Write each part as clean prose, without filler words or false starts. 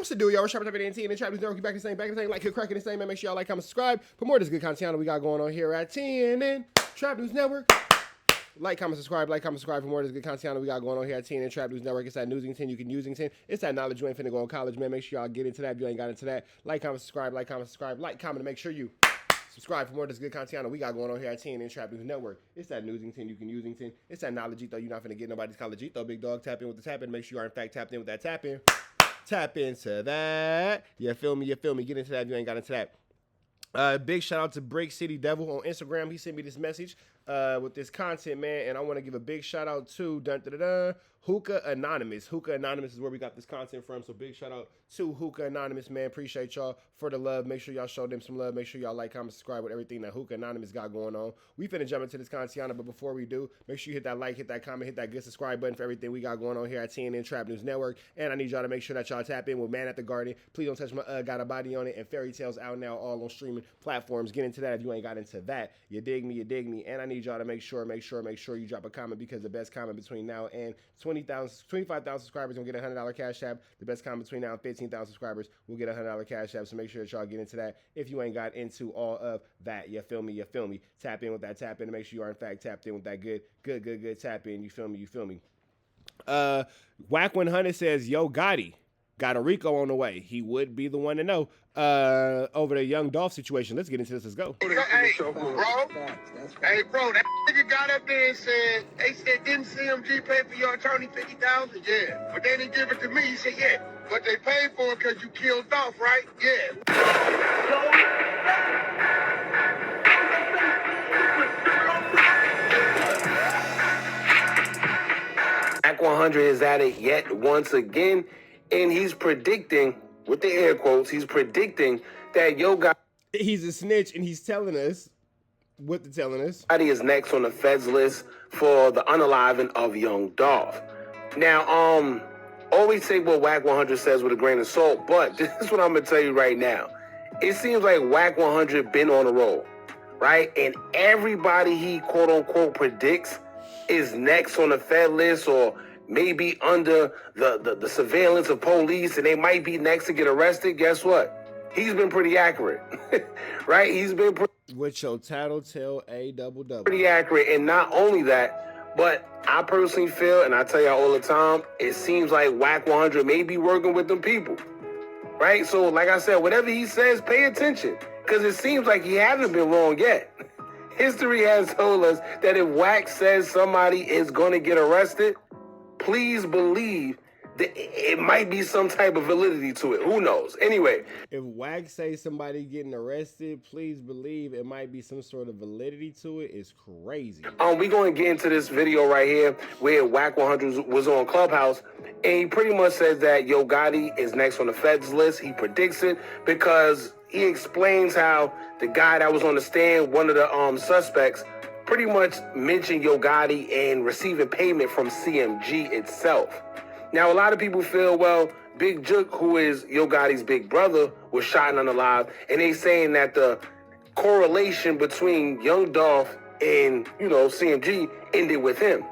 What's the deal, y'all? We're Trap Every Day in the Trap News Network. Back in the same, like, cracking the same, man. Make sure y'all like, comment, subscribe. For more of this good content we got going on here at TNN Trap News Network. Like, comment, subscribe. For more of this good content we got going on here at TNN Trap News Network. It's that Newsington. You can Usington. It's that knowledge you ain't finna go to college, man. Make sure y'all get into that if you ain't got into that. Like, comment, subscribe. Like, comment, and make sure you subscribe for more of this good content we got going on here at TNN Trap News Network. It's that Newsington. You can Usington. It's that knowledge though. You're not finna get nobody's college though. Big dog, tap in with the tap in. Make sure you are in fact tapped in with that tap in. Tap into that. You feel me? Get into that if you ain't got into that. Big shout out to Break City Devil on Instagram. He sent me this message with this content, man, and I want to give a big shout out to Hookah Anonymous. Hookah Anonymous is where we got this content from, so big shout out to Hookah Anonymous, man. Appreciate y'all for the love. Make sure y'all show them some love. Make sure y'all like, comment, subscribe with everything that Hookah Anonymous got going on. We finna jump into this content, but before we do, make sure you hit that like, hit that comment, hit that good subscribe button for everything we got going on here at TNN Trap News Network. And I need y'all to make sure that y'all tap in with Man at the Garden. Please don't touch my Got a Body on It, and Fairy Tales out now, all on streaming platforms. Get into that if you ain't got into that. You dig me. And I need y'all to make sure you drop a comment, because the best comment between now and 25,000 subscribers will get a $100 cash app. The best comment between now and 15,000 subscribers will get a $100 cash app. So make sure that y'all get into that if you ain't got into all of that. You feel me? Tap in with that tap in to make sure you are in fact tapped in with that good tap in. You feel me? WACK100 says, yo, Gotti got a Rico on the way. He would be the one to know over the Young Dolph situation. Let's get into this. Let's go. Hey, bro, that nigga got up there and said, they said, didn't CMG pay for your attorney $50,000? Yeah. But they didn't give it to me. He said, yeah. But they paid for it because you killed Dolph, right? Yeah. WACK100 is at it yet once again, and he's predicting, with the air quotes, he's predicting that Yo Gotti, he's a snitch, and he's telling us what they're telling us. Gotti is next on the feds list for the unaliving of Young Dolph. Now, always take what WACK100 says with a grain of salt, but this is what I'm gonna tell you right now. It seems like WACK100 been on a roll, right? And everybody he quote unquote predicts is next on the fed list, or maybe under the surveillance of police, and they might be next to get arrested. Guess what? He's been pretty accurate, right? He's been with your tattletale A-double-double. Pretty accurate, and not only that, but I personally feel, and I tell y'all all the time, it seems like WACK100 may be working with them people, right? So, like I said, whatever he says, pay attention, because it seems like he hasn't been wrong yet. History has told us that if WACK says somebody is going to get arrested, please believe that it might be some type of validity to it. Who knows? Anyway. If WACK says somebody getting arrested, please believe it might be some sort of validity to it. It's crazy. We're going to get into this video right here where WACK100 was on Clubhouse, and he pretty much says that Yo Gotti is next on the feds list. He predicts it because he explains how the guy that was on the stand, one of the suspects, pretty much mentioned Yo Gotti and receiving payment from CMG itself. Now, a lot of people feel, well, Big Jook, who is Yo Gotti's big brother, was shot and unalive, and they saying that the correlation between Young Dolph and, CMG ended with him.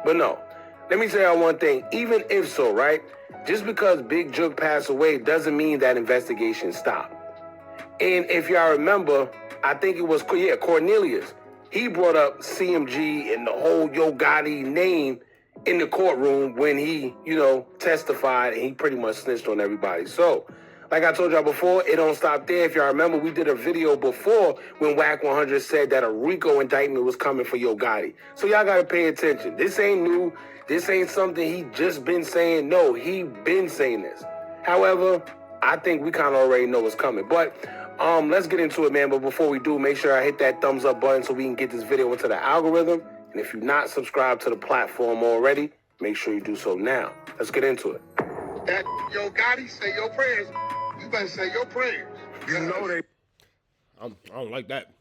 But no, let me tell y'all one thing. Even if so, right, just because Big Jook passed away doesn't mean that investigation stopped. And if y'all remember, I think it was, Cornelius. He brought up CMG and the whole Yo Gotti name in the courtroom when he, testified, and he pretty much snitched on everybody. So, like I told y'all before, it don't stop there. If y'all remember, we did a video before when WACK100 said that a Rico indictment was coming for Yo Gotti. So y'all gotta pay attention. This ain't new. This ain't something he just been saying. No, he been saying this. However, I think we kind of already know what's coming. But let's get into it, man. But before we do, make sure I hit that thumbs up button so we can get this video into the algorithm. And if you're not subscribed to the platform already, make sure you do so now. Let's get into it. That Yo Gotti say your prayers. You better say your prayers. You know they. I don't like that.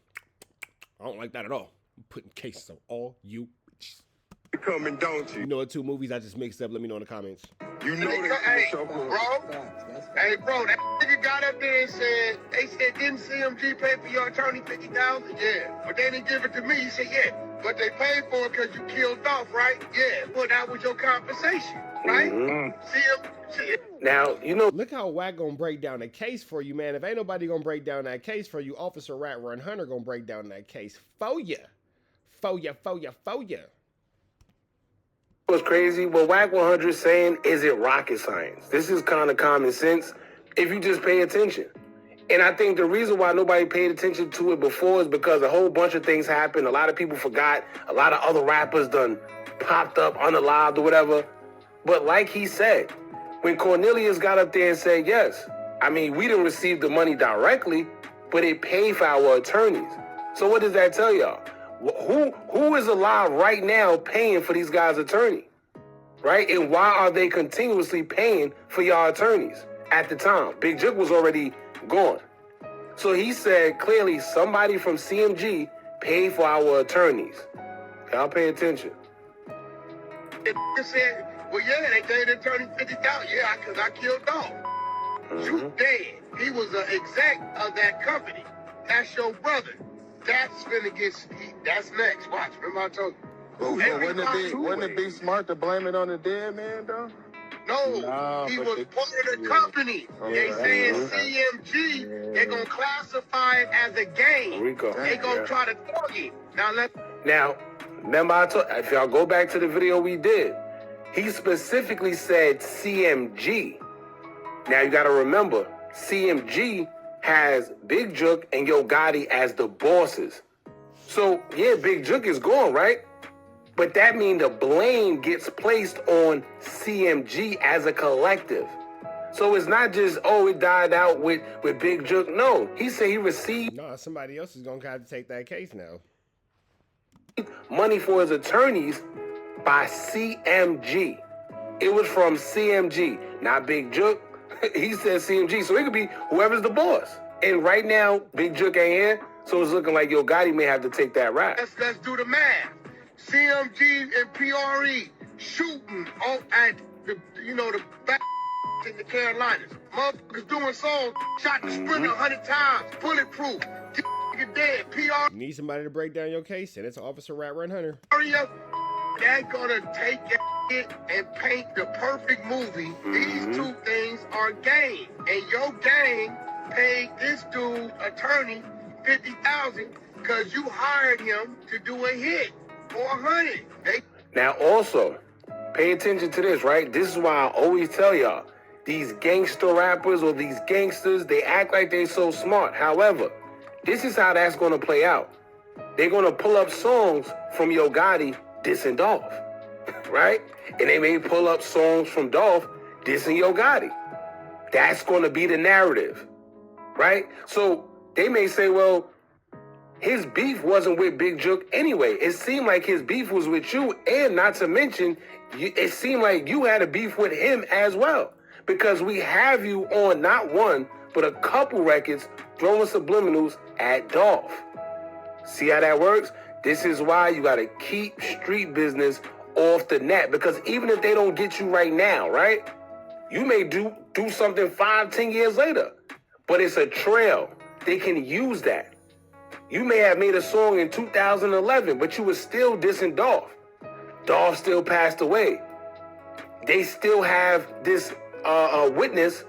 I don't like that at all. I'm putting cases on all you bitches. You coming, don't you? You know what 2 movies I just mixed up? Let me know in the comments. You know they. Hey, bro. Hey, bro, that nigga got up there and said, they said, didn't CMG pay for your attorney $50,000? Yeah. But they didn't give it to me. He said, yeah. But they paid for it because you killed Dolph, right? Yeah. Well, that was your compensation, right? See him. Now, you know, Look how WACK gonna break down the case for you, man. If ain't nobody gonna break down that case for you, Officer Rat Run Hunter gonna break down that case for you. For you. what's crazy? What WACK100 saying isn't rocket science. This is kind of common sense if you just pay attention. And I think the reason why nobody paid attention to it before is because a whole bunch of things happened. A lot of people forgot. A lot of other rappers done popped up unalived or whatever. But like he said, when Cornelius got up there and said, yes, I mean, we didn't receive the money directly, but it paid for our attorneys. So what does that tell y'all? Who is alive right now paying for these guys' attorney? Right? And why are they continuously paying for y'all attorneys at the time? Big Jook was already gone. So he said clearly somebody from CMG paid for our attorneys. Y'all pay attention. They said, well, yeah, they gave the attorney $50,000. Yeah, because I killed Dolph. You dead. He was an exec of that company. That's your brother. That's finna get. That's next. Watch. Remember I told you. But wouldn't it be smart to blame it on the dead man, though? No, he was part of the company. They saying CMG, they're going to classify it as a game. Rico. They going to try to target. Now, remember I told, if y'all go back to the video we did, he specifically said CMG. Now you got to remember, CMG has Big Jook and Yo Gotti as the bosses. So, yeah, Big Jook is gone, right? But that means the blame gets placed on CMG as a collective. So it's not just, oh, it died out with Big Jook. No, he said he received somebody else is gonna have to take that case now. money for his attorneys by CMG. It was from CMG, not Big Jook. He said CMG, so it could be whoever's the boss. And right now, Big Jook ain't here, so it's looking like Yo Gotti may have to take that rap. Let's do the math. CMG and PRE shooting at the back in the Carolinas. Motherfuckers doing songs, shot the Sprinter 100 times, bulletproof. Nigga dead. PRE. You need somebody to break down your case, and it's Officer Rat Run Hunter. They're gonna take that and paint the perfect movie. These two things are game, and your gang paid this dude attorney $50,000 because you hired him to do a hit. 400. Now also, pay attention to this, right? This is why I always tell y'all, these gangster rappers or these gangsters, they act like they so smart. However, this is how that's going to play out. They're going to pull up songs from Yo Gotti dissing Dolph, right? And they may pull up songs from Dolph dissing Yo Gotti. That's going to be the narrative, right? So they may say, well, his beef wasn't with Big Jook anyway. It seemed like his beef was with you, and not to mention, it seemed like you had a beef with him as well. Because we have you on not one, but a couple records throwing subliminals at Dolph. See how that works? This is why you gotta keep street business off the net. Because even if they don't get you right now, right? You may do something 5-10 years later. But it's a trail. They can use that. You may have made a song in 2011, but you were still dissing Dolph. Dolph still passed away. They still have this witness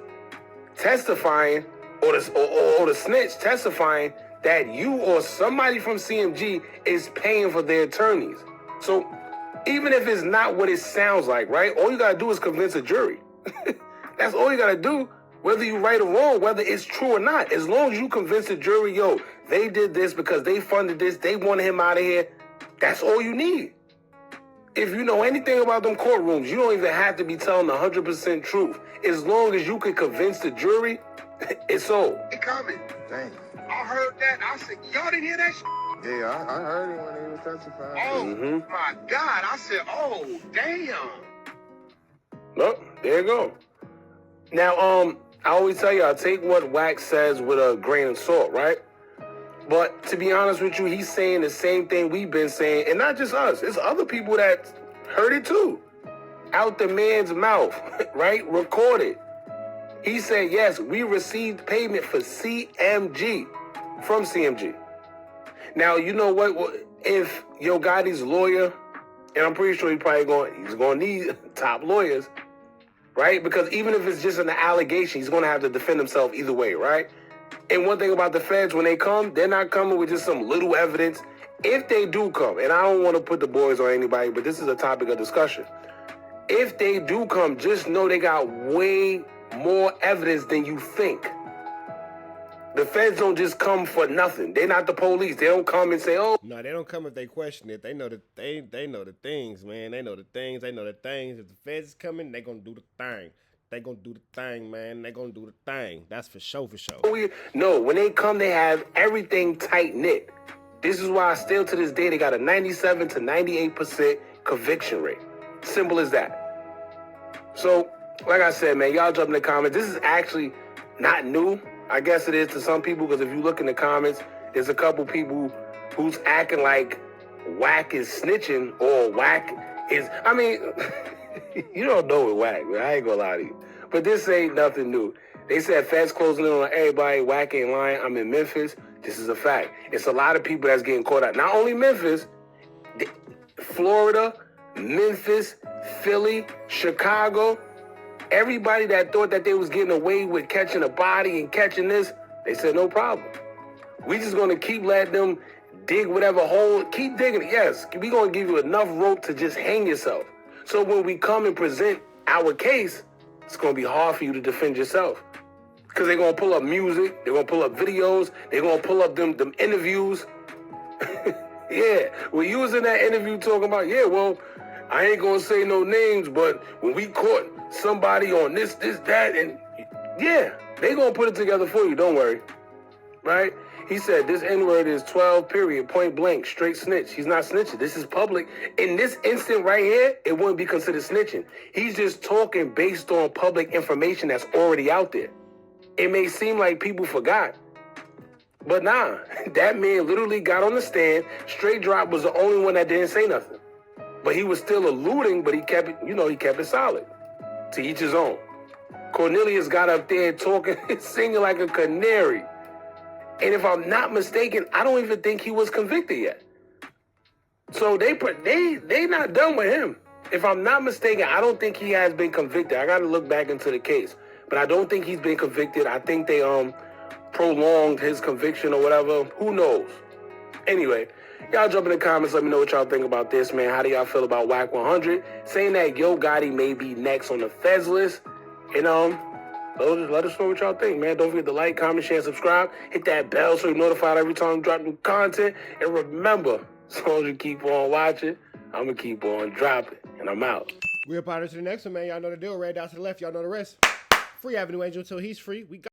testifying, or the snitch testifying that you or somebody from CMG is paying for their attorneys. So even if it's not what it sounds like, right? All you gotta do is convince a jury. That's all you gotta do. Whether you right or wrong, whether it's true or not, as long as you convince the jury, yo, they did this because they funded this, they wanted him out of here, that's all you need. If you know anything about them courtrooms, you don't even have to be telling the 100% truth. As long as you can convince the jury, it's sold. They coming. Dang. I heard that. I said, y'all didn't hear that shit? Yeah, I heard it when he was testifying. Oh, my God. I said, oh, damn. Look, there you go. Now, I always tell y'all, take what WACK says with a grain of salt, right? But to be honest with you, he's saying the same thing we've been saying, and not just us. It's other people that heard it too. Out the man's mouth, right? Recorded. He said, yes, we received payment for CMG, from CMG. Now, you know what? if Yo Gotti's lawyer, and I'm pretty sure he's going to need top lawyers, right? Because even if it's just an allegation, he's going to have to defend himself either way, right? And one thing about the feds, when they come, they're not coming with just some little evidence. If they do come, and I don't want to put the boys on anybody, but this is a topic of discussion. If they do come, just know they got way more evidence than you think. The feds don't just come for nothing. They're not the police. They don't come and say, oh. No, they don't come if they question it. They know that they know the things, man. They know the things. They know the things. If the feds is coming, they gonna do the thing. They gonna do the thing, man. They gonna do the thing. That's for sure, for sure. No, when they come, they have everything tight knit. This is why still to this day they got a 97 to 98% conviction rate. Simple as that. So, like I said, man, y'all jump in the comments. This is actually not new. I guess it is to some people, because if you look in the comments, there's a couple people who's acting like WACK is snitching or WACK is, I mean, you don't know what WACK, man. I ain't gonna lie to you. But this ain't nothing new. They said feds closing in on everybody. WACK ain't lying. I'm in Memphis. This is a fact. It's a lot of people that's getting caught out. Not only Memphis, Florida, Memphis, Philly, Chicago. Everybody that thought that they was getting away with catching a body and catching this, they said no problem. We just gonna keep letting them dig whatever hole, keep digging it. Yes, we gonna give you enough rope to just hang yourself. So when we come and present our case, it's gonna be hard for you to defend yourself. Because they're gonna pull up music, they're gonna pull up videos, they're gonna pull up them interviews. Yeah, when you was in that interview talking about, yeah, well, I ain't gonna say no names, but when we caught somebody on this, that, and yeah, they gonna put it together for you, don't worry, right? He said this N-word is 12, period, point blank, straight snitch. He's not snitching. This is public. In this instant right here, it wouldn't be considered snitching. He's just talking based on public information that's already out there. It may seem like people forgot, but nah, that man literally got on the stand. Straight Drop was the only one that didn't say nothing. But he was still alluding, but he kept it, he kept it solid. To each his own. Cornelius got up there talking, singing like a canary. And if I'm not mistaken, I don't even think he was convicted yet. So they not done with him. If I'm not mistaken, I don't think he has been convicted. I got to look back into the case. But I don't think he's been convicted. I think they prolonged his conviction or whatever. Who knows? Anyway, y'all jump in the comments. Let me know what y'all think about this, man. How do y'all feel about WACK100? Saying that Yo Gotti may be next on the feds list. And let us know what y'all think, man. Don't forget to like, comment, share, subscribe. Hit that bell so you're notified every time we drop new content. And remember, as long as you keep on watching, I'm going to keep on dropping. And I'm out. We're up out to the next one, man. Y'all know the deal. Red down to the left. Y'all know the rest. Free Avenue Angel until he's free. We got